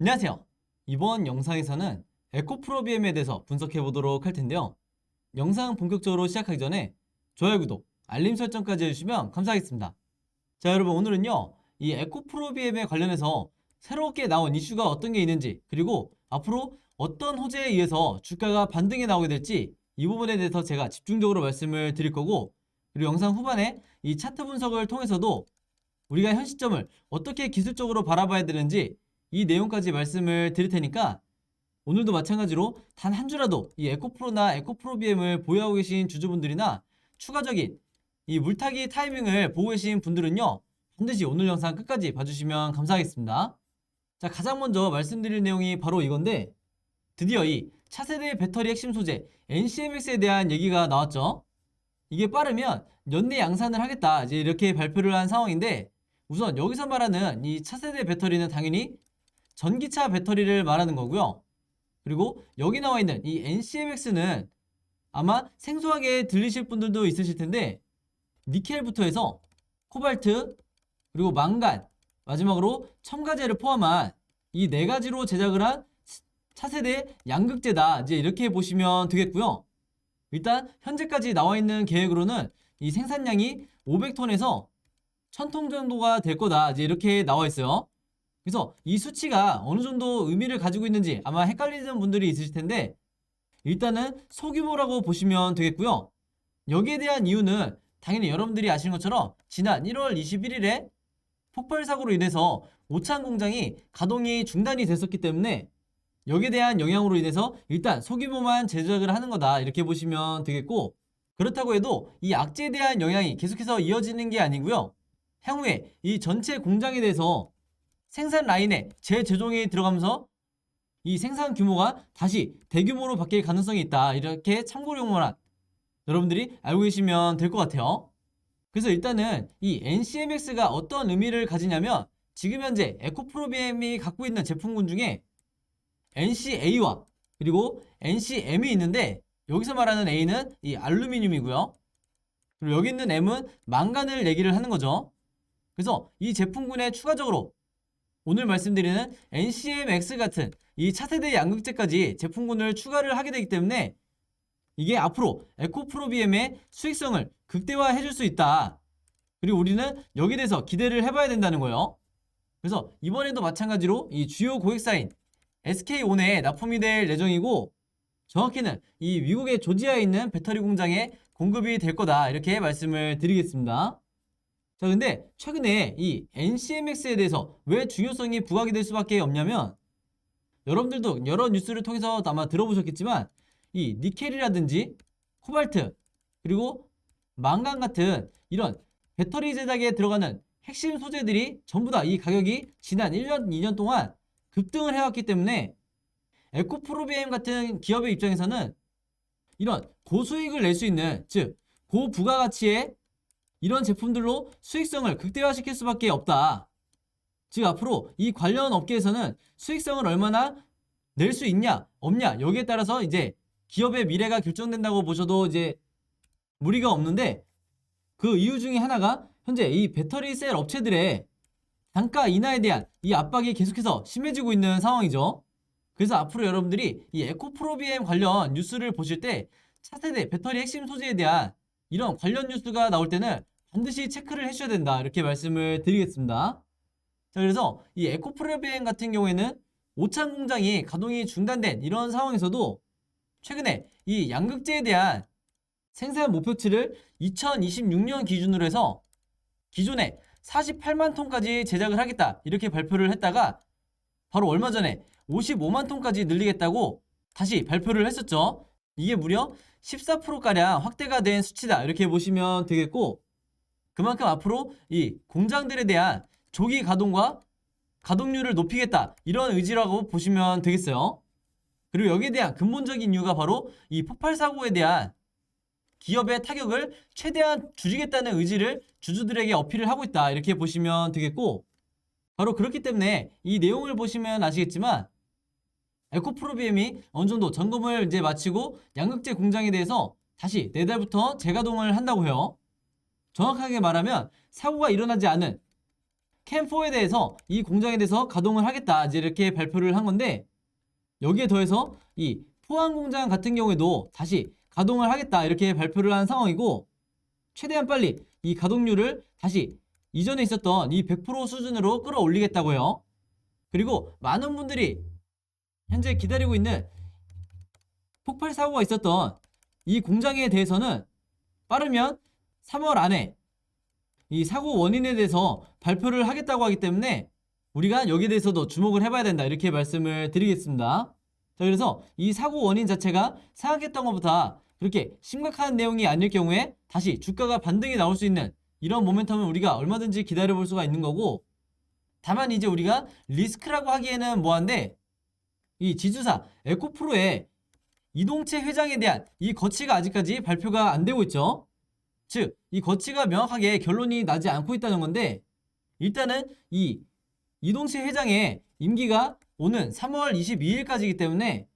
안녕하세요. 이번 영상에서는 에코프로비엠에 대해서 분석해 보도록 할 텐데요. 영상 본격적으로 시작하기 전에 좋아요, 구독, 알림 설정까지 해주시면 감사하겠습니다. 자, 여러분, 오늘은요, 이 에코프로비엠에 관련해서 새롭게 나온 이슈가 어떤 게 있는지, 그리고 앞으로 어떤 호재에 의해서 주가가 반등해 나오게 될지 이 부분에 대해서 제가 집중적으로 말씀을 드릴 거고, 그리고 영상 후반에 이 차트 분석을 통해서도 우리가 현 시점을 어떻게 기술적으로 바라봐야 되는지 이 내용까지 말씀을 드릴 테니까 오늘도 마찬가지로 단 한 주라도 이 에코프로나 에코프로비엠을 보유하고 계신 주주분들이나 추가적인 이 물타기 타이밍을 보고 계신 분들은요, 반드시 오늘 영상 끝까지 봐주시면 감사하겠습니다. 자, 가장 먼저 말씀드릴 내용이 바로 이건데, 드디어 이 차세대 배터리 핵심 소재 NCMX에 대한 얘기가 나왔죠. 이게 빠르면 연내 양산을 하겠다, 이제 이렇게 발표를 한 상황인데, 우선 여기서 말하는 이 차세대 배터리는 당연히 전기차 배터리를 말하는 거고요. 그리고 여기 나와 있는 이 NCMX는 아마 생소하게 들리실 분들도 있으실 텐데, 니켈부터 해서 코발트, 그리고 망간, 마지막으로 첨가제를 포함한 이 네 가지로 제작을 한 차세대 양극재다, 이제 이렇게 보시면 되겠고요. 일단 현재까지 나와 있는 계획으로는 이 생산량이 500톤에서 1000톤 정도가 될 거다, 이제 이렇게 나와 있어요. 그래서 이 수치가 어느 정도 의미를 가지고 있는지 아마 헷갈리는 분들이 있으실 텐데, 일단은 소규모라고 보시면 되겠고요. 여기에 대한 이유는 당연히 여러분들이 아시는 것처럼 지난 1월 21일에 폭발 사고로 인해서 오창 공장이 가동이 중단이 됐었기 때문에 여기에 대한 영향으로 인해서 일단 소규모만 제작을 하는 거다, 이렇게 보시면 되겠고, 그렇다고 해도 이 악재에 대한 영향이 계속해서 이어지는 게 아니고요. 향후에 이 전체 공장에 대해서 생산 라인에 재조정이 들어가면서 이 생산 규모가 다시 대규모로 바뀔 가능성이 있다, 이렇게 참고용어만 여러분들이 알고 계시면 될 것 같아요. 그래서 일단은 이 NCMX가 어떤 의미를 가지냐면, 지금 현재 에코프로비엠이 갖고 있는 제품군 중에 NCA와 그리고 NCM이 있는데, 여기서 말하는 A는 이 알루미늄이고요. 그리고 여기 있는 M은 망간을 얘기를 하는 거죠. 그래서 이 제품군에 추가적으로 오늘 말씀드리는 NCMX 같은 이 차세대 양극재까지 제품군을 추가를 하게 되기 때문에 이게 앞으로 에코프로비엠의 수익성을 극대화해 줄 수 있다. 그리고 우리는 여기에 대해서 기대를 해봐야 된다는 거예요. 그래서 이번에도 마찬가지로 이 주요 고객사인 SK온에 납품이 될 예정이고, 정확히는 이 미국의 조지아에 있는 배터리 공장에 공급이 될 거다, 이렇게 말씀을 드리겠습니다. 자, 근데 최근에 이 NCMX에 대해서 왜 중요성이 부각이 될 수밖에 없냐면, 여러분들도 여러 뉴스를 통해서 아마 들어보셨겠지만 이 니켈이라든지 코발트, 그리고 망간 같은 이런 배터리 제작에 들어가는 핵심 소재들이 전부 다 이 가격이 지난 1년, 2년 동안 급등을 해왔기 때문에 에코프로비엠 같은 기업의 입장에서는 이런 고수익을 낼 수 있는, 즉 고부가가치의 이런 제품들로 수익성을 극대화시킬 수밖에 없다. 즉 앞으로 이 관련 업계에서는 수익성을 얼마나 낼 수 있냐 없냐, 여기에 따라서 이제 기업의 미래가 결정된다고 보셔도 이제 무리가 없는데, 그 이유 중에 하나가 현재 이 배터리 셀 업체들의 단가 인하에 대한 이 압박이 계속해서 심해지고 있는 상황이죠. 그래서 앞으로 여러분들이 이 에코프로비엠 관련 뉴스를 보실 때 차세대 배터리 핵심 소재에 대한 이런 관련 뉴스가 나올 때는 반드시 체크를 해주셔야 된다, 이렇게 말씀을 드리겠습니다. 자, 그래서 이 에코프로비엠 같은 경우에는 오창 공장이 가동이 중단된 이런 상황에서도 최근에 이 양극재에 대한 생산 목표치를 2026년 기준으로 해서 기존에 48만 톤까지 제작을 하겠다, 이렇게 발표를 했다가 바로 얼마 전에 55만 톤까지 늘리겠다고 다시 발표를 했었죠. 이게 무려 14%가량 확대가 된 수치다, 이렇게 보시면 되겠고, 그만큼 앞으로 이 공장들에 대한 조기 가동과 가동률을 높이겠다, 이런 의지라고 보시면 되겠어요. 그리고 여기에 대한 근본적인 이유가 바로 이 폭발 사고에 대한 기업의 타격을 최대한 줄이겠다는 의지를 주주들에게 어필을 하고 있다, 이렇게 보시면 되겠고, 바로 그렇기 때문에 이 내용을 보시면 아시겠지만 에코프로비엠이 어느 정도 점검을 이제 마치고 양극재 공장에 대해서 다시 내달부터 재가동을 한다고 해요. 정확하게 말하면 사고가 일어나지 않은 캠4에 대해서 이 공장에 대해서 가동을 하겠다 이제 이렇게 발표를 한 건데, 여기에 더해서 이 포항 공장 같은 경우에도 다시 가동을 하겠다 이렇게 발표를 한 상황이고, 최대한 빨리 이 가동률을 다시 이전에 있었던 이 100% 수준으로 끌어올리겠다고요. 그리고 많은 분들이 현재 기다리고 있는 폭발 사고가 있었던 이 공장에 대해서는 빠르면 3월 안에 이 사고 원인에 대해서 발표를 하겠다고 하기 때문에 우리가 여기에 대해서도 주목을 해봐야 된다 이렇게 말씀을 드리겠습니다. 자, 그래서 이 사고 원인 자체가 생각했던 것보다 그렇게 심각한 내용이 아닐 경우에 다시 주가가 반등이 나올 수 있는 이런 모멘텀을 우리가 얼마든지 기다려볼 수가 있는 거고, 다만 이제 우리가 리스크라고 하기에는 뭐한데, 이 지주사 에코프로의 이동채 회장에 대한 이 거치가 아직까지 발표가 안 되고 있죠. 즉, 이 거치가 명확하게 결론이 나지 않고 있다는 건데, 일단은 이 이동채 회장의 임기가 오는 3월 22일까지이기 때문에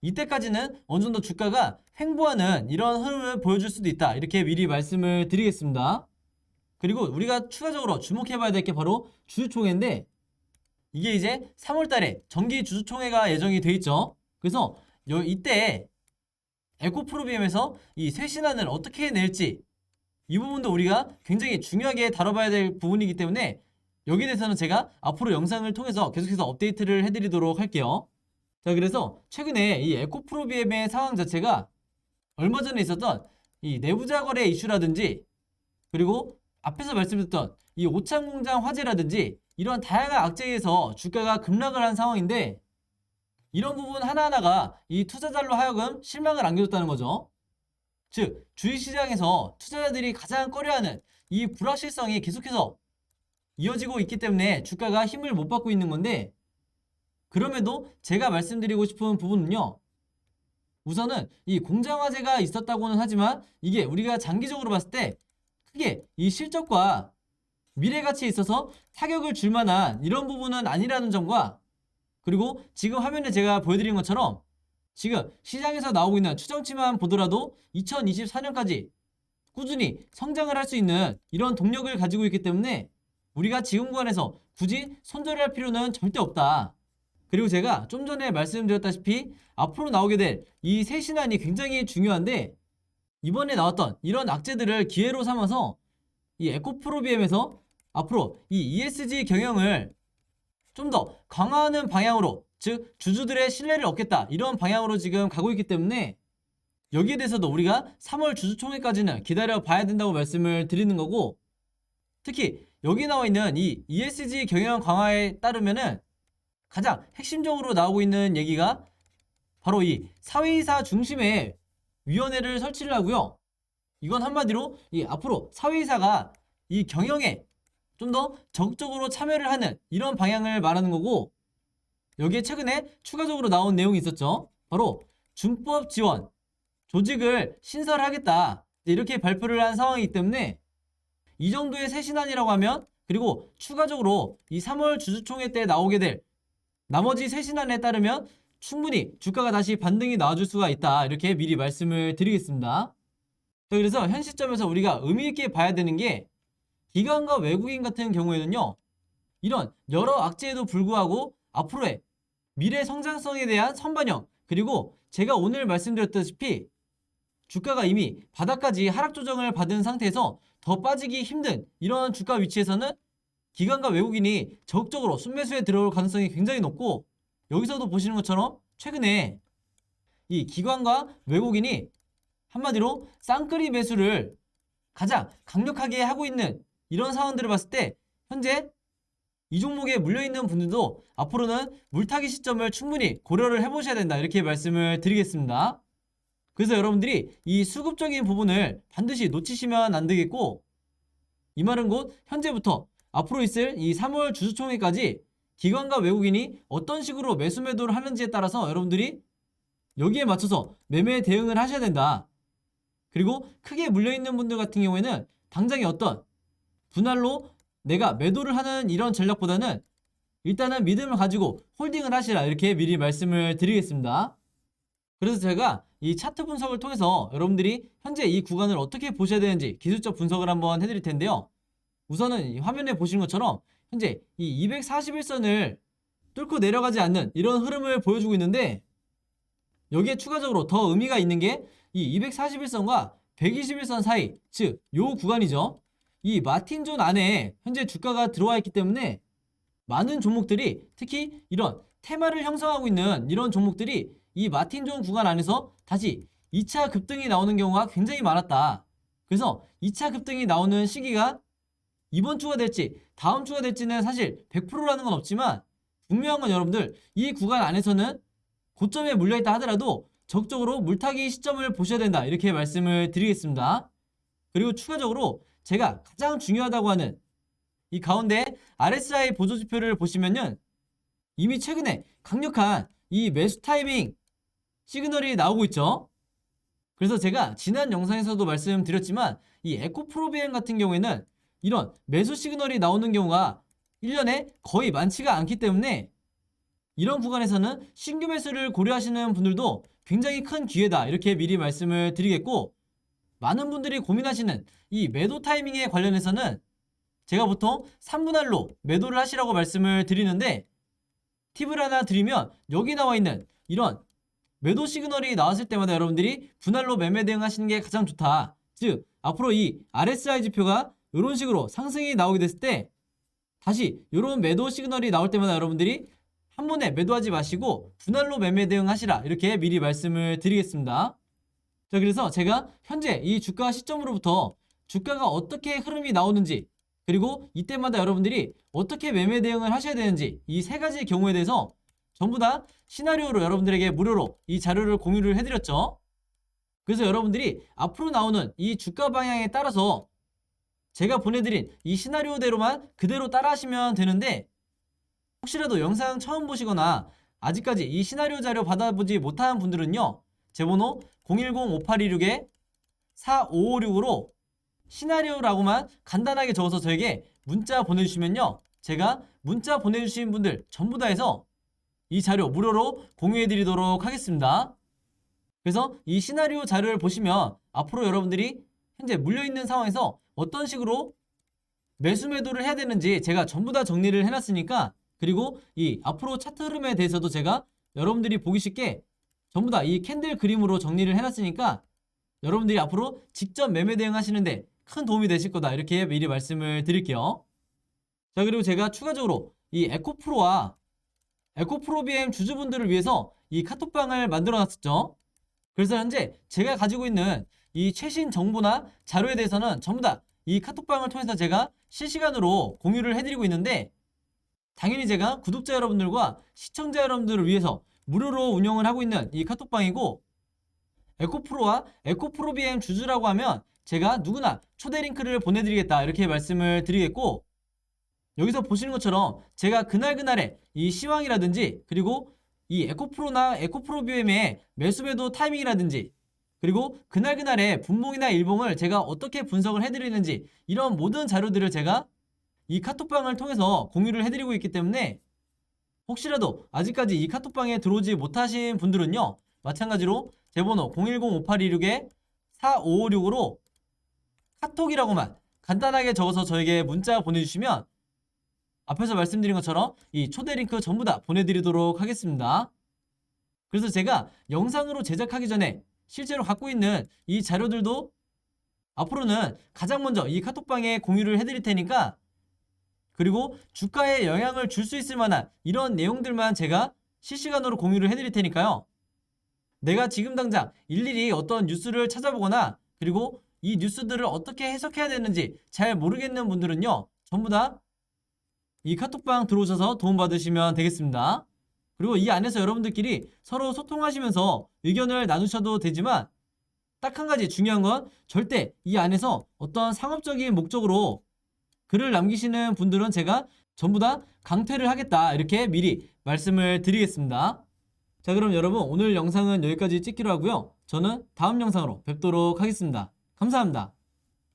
이때까지는 어느 정도 주가가 횡보하는 이런 흐름을 보여줄 수도 있다 이렇게 미리 말씀을 드리겠습니다. 그리고 우리가 추가적으로 주목해봐야 될 게 바로 주주총회인데, 이게 이제 3월달에 정기 주주총회가 예정이 돼 있죠. 그래서 이때 에코프로비엠에서 이 새 신안을 어떻게 낼지, 이 부분도 우리가 굉장히 중요하게 다뤄봐야 될 부분이기 때문에 여기에 대해서는 제가 앞으로 영상을 통해서 계속해서 업데이트를 해드리도록 할게요. 자, 그래서 최근에 이 에코프로비엠의 상황 자체가 얼마 전에 있었던 이 내부자 거래 이슈라든지, 그리고 앞에서 말씀드렸던 이 오창공장 화재라든지 이런 다양한 악재에 의해서 주가가 급락을 한 상황인데, 이런 부분 하나하나가 이 투자자로 하여금 실망을 안겨줬다는 거죠. 즉, 주식시장에서 투자자들이 가장 꺼려하는 이 불확실성이 계속해서 이어지고 있기 때문에 주가가 힘을 못 받고 있는 건데, 그럼에도 제가 말씀드리고 싶은 부분은요, 우선은 이 공장 화재가 있었다고는 하지만 이게 우리가 장기적으로 봤을 때 크게 이 실적과 미래 가치에 있어서 타격을 줄 만한 이런 부분은 아니라는 점과, 그리고 지금 화면에 제가 보여드린 것처럼 지금 시장에서 나오고 있는 추정치만 보더라도 2024년까지 꾸준히 성장을 할 수 있는 이런 동력을 가지고 있기 때문에 우리가 지금 구간에서 굳이 손절할 필요는 절대 없다. 그리고 제가 좀 전에 말씀드렸다시피 앞으로 나오게 될 이 새 신안이 굉장히 중요한데, 이번에 나왔던 이런 악재들을 기회로 삼아서 이 에코프로비엠에서 앞으로 이 ESG 경영을 좀 더 강화하는 방향으로, 즉 주주들의 신뢰를 얻겠다 이런 방향으로 지금 가고 있기 때문에 여기에 대해서도 우리가 3월 주주총회까지는 기다려 봐야 된다고 말씀을 드리는 거고, 특히 여기 나와 있는 이 ESG 경영 강화에 따르면은 가장 핵심적으로 나오고 있는 얘기가 바로 이 사회이사 중심의 위원회를 설치를 하고요. 이건 한마디로 이 앞으로 사회이사가 이 경영에 좀 더 적극적으로 참여를 하는 이런 방향을 말하는 거고, 여기에 최근에 추가적으로 나온 내용이 있었죠. 바로 준법 지원 조직을 신설하겠다 이렇게 발표를 한 상황이기 때문에 이 정도의 새 신안이라고 하면, 그리고 추가적으로 이 3월 주주총회 때 나오게 될 나머지 새 신안에 따르면 충분히 주가가 다시 반등이 나와줄 수가 있다 이렇게 미리 말씀을 드리겠습니다. 자, 그래서 현 시점에서 우리가 의미 있게 봐야 되는 게, 기관과 외국인 같은 경우에는요, 이런 여러 악재에도 불구하고 앞으로의 미래 성장성에 대한 선반영, 그리고 제가 오늘 말씀드렸다시피 주가가 이미 바닥까지 하락 조정을 받은 상태에서 더 빠지기 힘든 이런 주가 위치에서는 기관과 외국인이 적극적으로 순매수에 들어올 가능성이 굉장히 높고, 여기서도 보시는 것처럼 최근에 이 기관과 외국인이 한마디로 쌍끌이 매수를 가장 강력하게 하고 있는 이런 상황들을 봤을 때 현재 이 종목에 물려있는 분들도 앞으로는 물타기 시점을 충분히 고려를 해보셔야 된다 이렇게 말씀을 드리겠습니다. 그래서 여러분들이 이 수급적인 부분을 반드시 놓치시면 안 되겠고, 이 말은 곧 현재부터 앞으로 있을 이 3월 주주총회까지 기관과 외국인이 어떤 식으로 매수 매도를 하는지에 따라서 여러분들이 여기에 맞춰서 매매 대응을 하셔야 된다. 그리고 크게 물려있는 분들 같은 경우에는 당장에 어떤 분할로 내가 매도를 하는 이런 전략보다는 일단은 믿음을 가지고 홀딩을 하시라 이렇게 미리 말씀을 드리겠습니다. 그래서 제가 이 차트 분석을 통해서 여러분들이 현재 이 구간을 어떻게 보셔야 되는지 기술적 분석을 한번 해드릴 텐데요. 우선은 이 화면에 보시는 것처럼 현재 이 241선을 뚫고 내려가지 않는 이런 흐름을 보여주고 있는데, 여기에 추가적으로 더 의미가 있는 게 이 241선과 121선 사이, 즉 요 구간이죠. 이 마틴존 안에 현재 주가가 들어와 있기 때문에 많은 종목들이, 특히 이런 테마를 형성하고 있는 이런 종목들이 이 마틴존 구간 안에서 다시 2차 급등이 나오는 경우가 굉장히 많았다. 그래서 2차 급등이 나오는 시기가 이번 주가 될지 다음 주가 될지는 사실 100%라는 건 없지만, 분명한 건 여러분들 이 구간 안에서는 고점에 물려있다 하더라도 적극적으로 물타기 시점을 보셔야 된다, 이렇게 말씀을 드리겠습니다. 그리고 추가적으로 제가 가장 중요하다고 하는 이 가운데 RSI 보조지표를 보시면은 이미 최근에 강력한 이 매수 타이밍 시그널이 나오고 있죠. 그래서 제가 지난 영상에서도 말씀드렸지만 이 에코프로비엠 같은 경우에는 이런 매수 시그널이 나오는 경우가 1년에 거의 많지가 않기 때문에 이런 구간에서는 신규 매수를 고려하시는 분들도 굉장히 큰 기회다, 이렇게 미리 말씀을 드리겠고, 많은 분들이 고민하시는 이 매도 타이밍에 관련해서는 제가 보통 3분할로 매도를 하시라고 말씀을 드리는데, 팁을 하나 드리면 여기 나와 있는 이런 매도 시그널이 나왔을 때마다 여러분들이 분할로 매매 대응하시는 게 가장 좋다. 즉 앞으로 이 RSI 지표가 이런 식으로 상승이 나오게 됐을 때 다시 이런 매도 시그널이 나올 때마다 여러분들이 한 번에 매도하지 마시고 분할로 매매 대응하시라, 이렇게 미리 말씀을 드리겠습니다. 자, 그래서 제가 현재 이 주가 시점으로부터 주가가 어떻게 흐름이 나오는지, 그리고 이때마다 여러분들이 어떻게 매매 대응을 하셔야 되는지, 이 세 가지 경우에 대해서 전부 다 시나리오로 여러분들에게 무료로 이 자료를 공유를 해드렸죠. 그래서 여러분들이 앞으로 나오는 이 주가 방향에 따라서 제가 보내드린 이 시나리오대로만 그대로 따라 하시면 되는데, 혹시라도 영상 처음 보시거나 아직까지 이 시나리오 자료 받아보지 못한 분들은요, 제 번호 010-5826-4556으로 시나리오라고만 간단하게 적어서 저에게 문자 보내주시면요, 제가 문자 보내주신 분들 전부 다 해서 이 자료 무료로 공유해드리도록 하겠습니다. 그래서 이 시나리오 자료를 보시면 앞으로 여러분들이 현재 물려있는 상황에서 어떤 식으로 매수 매도를 해야 되는지 제가 전부 다 정리를 해놨으니까, 그리고 이 앞으로 차트 흐름에 대해서도 제가 여러분들이 보기 쉽게 전부 다 이 캔들 그림으로 정리를 해놨으니까 여러분들이 앞으로 직접 매매 대응하시는데 큰 도움이 되실 거다, 이렇게 미리 말씀을 드릴게요. 자, 그리고 제가 추가적으로 이 에코프로와 에코프로비엠 주주분들을 위해서 이 카톡방을 만들어 놨었죠. 그래서 현재 제가 가지고 있는 이 최신 정보나 자료에 대해서는 전부 다 이 카톡방을 통해서 제가 실시간으로 공유를 해드리고 있는데, 당연히 제가 구독자 여러분들과 시청자 여러분들을 위해서 무료로 운영을 하고 있는 이 카톡방이고, 에코프로와 에코프로비엠 주주라고 하면 제가 누구나 초대 링크를 보내드리겠다, 이렇게 말씀을 드리겠고, 여기서 보시는 것처럼 제가 그날그날의 이 시황이라든지, 그리고 이 에코프로나 에코프로비엠의 매수매도 타이밍이라든지, 그리고 그날그날의 분봉이나 일봉을 제가 어떻게 분석을 해드리는지, 이런 모든 자료들을 제가 이 카톡방을 통해서 공유를 해드리고 있기 때문에 혹시라도 아직까지 이 카톡방에 들어오지 못하신 분들은요, 마찬가지로 제 번호 010-5826-4556으로 카톡이라고만 간단하게 적어서 저에게 문자 보내주시면 앞에서 말씀드린 것처럼 이 초대 링크 전부 다 보내드리도록 하겠습니다. 그래서 제가 영상으로 제작하기 전에 실제로 갖고 있는 이 자료들도 앞으로는 가장 먼저 이 카톡방에 공유를 해드릴 테니까, 그리고 주가에 영향을 줄 수 있을 만한 이런 내용들만 제가 실시간으로 공유를 해드릴 테니까요, 내가 지금 당장 일일이 어떤 뉴스를 찾아보거나 그리고 이 뉴스들을 어떻게 해석해야 되는지 잘 모르겠는 분들은요, 전부 다 이 카톡방 들어오셔서 도움받으시면 되겠습니다. 그리고 이 안에서 여러분들끼리 서로 소통하시면서 의견을 나누셔도 되지만, 딱 한 가지 중요한 건 절대 이 안에서 어떤 상업적인 목적으로 글을 남기시는 분들은 제가 전부 다 강퇴를 하겠다, 이렇게 미리 말씀을 드리겠습니다. 자, 그럼 여러분 오늘 영상은 여기까지 찍기로 하고요. 저는 다음 영상으로 뵙도록 하겠습니다. 감사합니다.